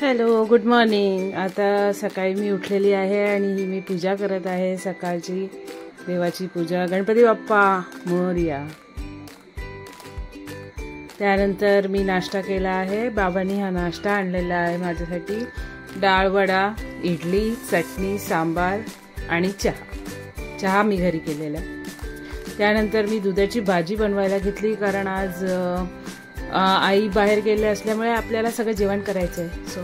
Hello, good morning. आता सकाळी मी उठलेली आहे आणि मी पूजा करत आहे, सकाळची देवाची पूजा। गणपती बाप्पा मोरया। त्यानंतर मी नाश्ता केला आहे। बाबांनी हा नाश्ता आणलेला आहे माझ्यासाठी। डाळ वडा, इडली, चटणी, सांबार आणि चहा मी घरी केलेला। त्यानंतर मी दुधाची भाजी बनवायला घेतली, कारण आज आई बाहेर गेले असल्यामुळे आपल्याला सगळं जेवण करायचं आहे। सो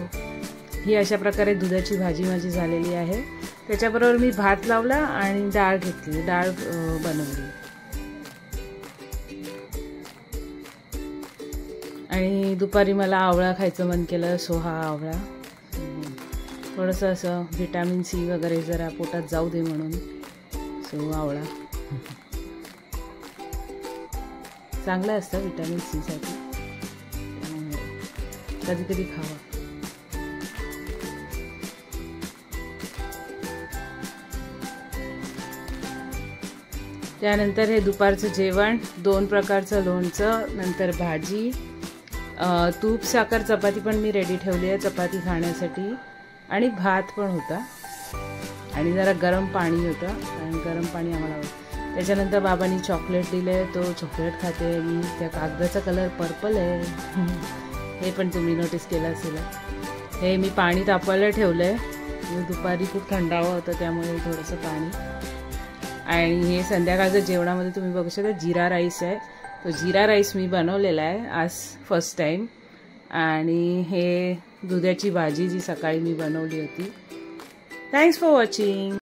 ही अशा प्रकारे दुधाची भाजी माझी झालेली आहे। त्याच्याबरोबर मी भात लावला आणि डाळ घेतली, डाळ बनवली। आणि दुपारी मला आवळा खायचं मन केलं, सो हा आवळा थोडंसं असं व्हिटॅमिन सी वगैरे जरा पोटात जाऊ दे म्हणून, सो आवळा चांगला असतं व्हिटॅमिन सी साठी, कधी कधी खावा। त्यानंतर हे दुपारचं जेवण, 2 प्रकारचं लोणचं, नंतर भाजी, तूप साखर चपाती पण मी रेडी ठेवली आहे चपाती खाण्यासाठी, आणि भात पण होता, आणि जरा गरम पाणी होतं, आणि गरम पाणी आम्हाला। त्याच्यानंतर बाबांनी चॉकलेट दिले, तो चॉकलेट खाते मी। त्या कागदाचा कलर पर्पल आहे, हे पण तुम्ही नोटीस केलं असेल। हे मी पाणी तापवायला ठेवलंय, दुपारी खूप थंडावं होतं त्यामुळे थोडंसं पाणी। आणि हे संध्याकाळच्या जेवणामध्ये तुम्ही बघू शकता जिरा राईस आहे, तो जिरा राईस मी बनवलेला आहे आज फर्स्ट टाइम। आणि हे दुधाची भाजी जी सकाळी मी बनवली होती। Thanks for watching.